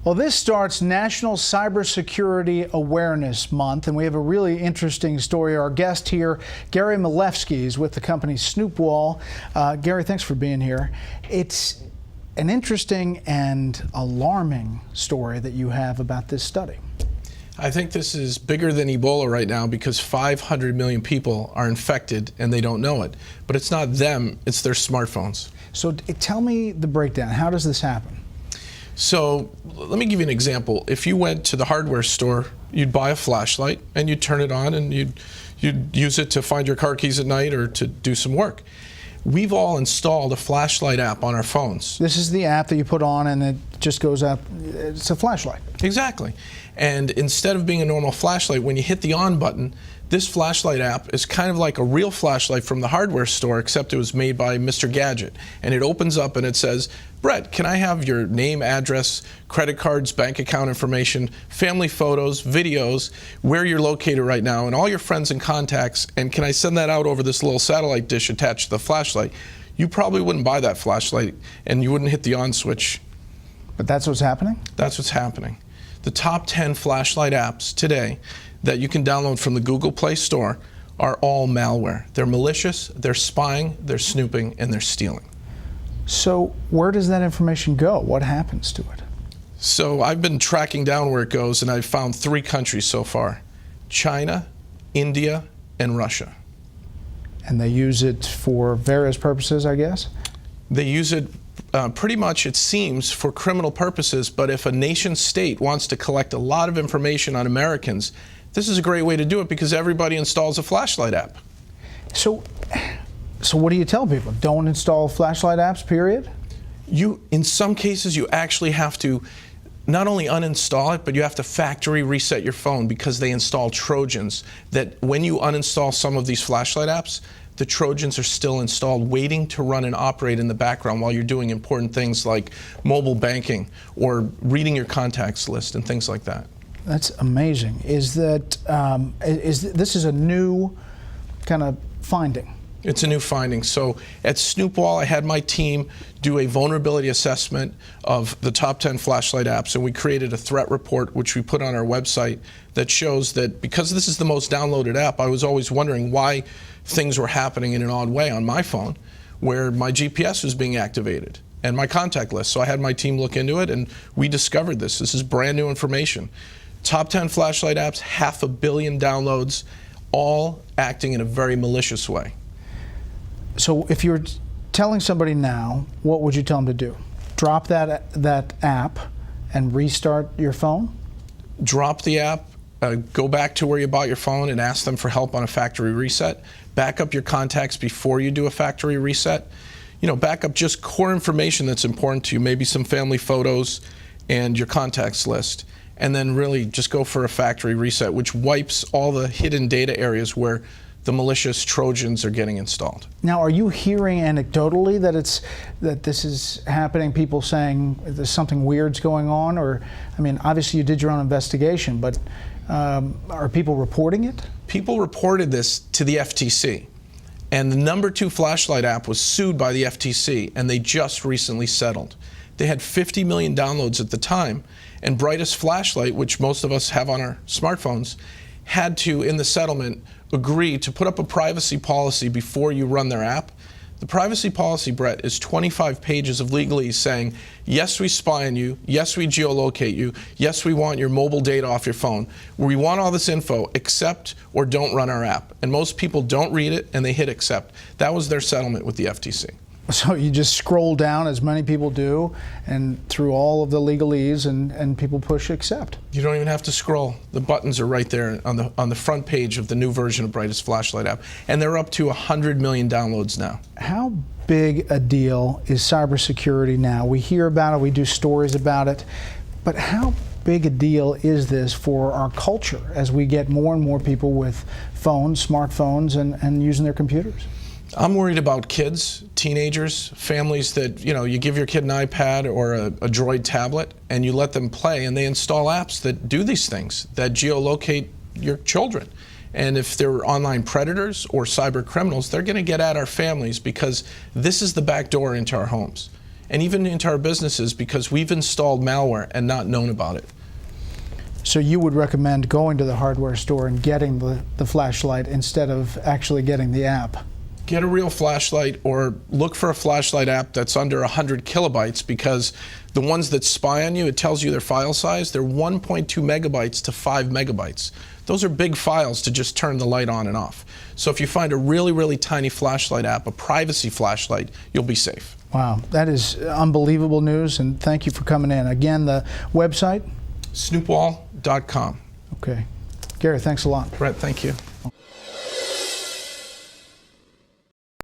Well, this starts National Cybersecurity Awareness Month, and we have a really interesting story. Our guest here, Gary Malefsky, is with the company Snoopwall. Gary, thanks for being here. It's an interesting and alarming story that you have about this study. I think this is bigger than Ebola right now because 500 million people are infected and they don't know it. But it's not them, it's their smartphones. So tell me the breakdown. How does this happen? So let me give you an example. If you went to the hardware store, you'd buy a flashlight and you'd turn it on and you'd use it to find your car keys at night or to do some work. We've all installed a flashlight app on our phones. This is the app that you put on and it just goes up. It's a flashlight. Exactly. And instead of being a normal flashlight, when you hit the on button, this flashlight app is kind of like a real flashlight from the hardware store, except it was made by Mr. Gadget. And it opens up and it says, Brett, can I have your name, address, credit cards, bank account information, family photos, videos, where you're located right now, and all your friends and contacts, and can I send that out over this little satellite dish attached to the flashlight? You probably wouldn't buy that flashlight and you wouldn't hit the on switch. But that's what's happening? That's what's happening. The top 10 flashlight apps today that you can download from the Google Play Store are all malware. They're malicious, they're spying, they're snooping, and they're stealing. So where does that information go? What happens to it? So I've been tracking down where it goes, and I've found 3 countries so far: China, India, and Russia. And they use it for various purposes, I guess? They use it pretty much, it seems, for criminal purposes, but if a nation state wants to collect a lot of information on Americans, this is a great way to do it because everybody installs a flashlight app. So what do you tell people? Don't install flashlight apps, period? In some cases, you actually have to not only uninstall it, but you have to factory reset your phone because they install Trojans that when you uninstall some of these flashlight apps, the Trojans are still installed waiting to run and operate in the background while you're doing important things like mobile banking or reading your contacts list and things like that. That's amazing. This is a new kind of finding? It's a new finding. So at Snoopwall, I had my team do a vulnerability assessment of the top 10 flashlight apps, and we created a threat report, which we put on our website, that shows that because this is the most downloaded app, I was always wondering why things were happening in an odd way on my phone, where my GPS was being activated and my contact list. So I had my team look into it, and we discovered this. This is brand new information. Top 10 flashlight apps, 500 million downloads, all acting in a very malicious way. So if you're telling somebody now, what would you tell them to do? Drop that app and restart your phone? Drop the app, go back to where you bought your phone and ask them for help on a factory reset. Back up your contacts before you do a factory reset. Back up just core information that's important to you, maybe some family photos and your contacts list. And then really just go for a factory reset, which wipes all the hidden data areas where the malicious Trojans are getting installed. Now, are you hearing anecdotally that this is happening? People saying there's something weird's going on, or I mean, obviously you did your own investigation, but are people reporting it? People reported this to the FTC, and the number 2 flashlight app was sued by the FTC, and they just recently settled. They had 50 million downloads at the time, and Brightest Flashlight, which most of us have on our smartphones, had to, in the settlement, agree to put up a privacy policy before you run their app. The privacy policy, Brett, is 25 pages of legalese saying, yes, we spy on you, yes, we geolocate you, yes, we want your mobile data off your phone. We want all this info, accept or don't run our app. And most people don't read it and they hit accept. That was their settlement with the FTC. So you just scroll down, as many people do, and through all of the legalese, and people push accept. You don't even have to scroll. The buttons are right there on the front page of the new version of Brightest Flashlight app, and they're up to 100 million downloads now. How big a deal is cybersecurity now? We hear about it, we do stories about it, but how big a deal is this for our culture as we get more and more people with phones, smartphones, and using their computers? I'm worried about kids, teenagers, families that, you give your kid an iPad or a Droid tablet and you let them play and they install apps that do these things, that geolocate your children. And if they're online predators or cyber criminals, they're going to get at our families because this is the back door into our homes. and even into our businesses because we've installed malware and not known about it. So you would recommend going to the hardware store and getting the flashlight instead of actually getting the app? Get a real flashlight, or look for a flashlight app that's under 100 kilobytes, because the ones that spy on you, it tells you their file size, they're 1.2 megabytes to 5 megabytes. Those are big files to just turn the light on and off. So if you find a really, really tiny flashlight app, a privacy flashlight, you'll be safe. Wow, that is unbelievable news, and thank you for coming in. Again, the website? Snoopwall.com. Okay. Gary, thanks a lot. Brett, thank you.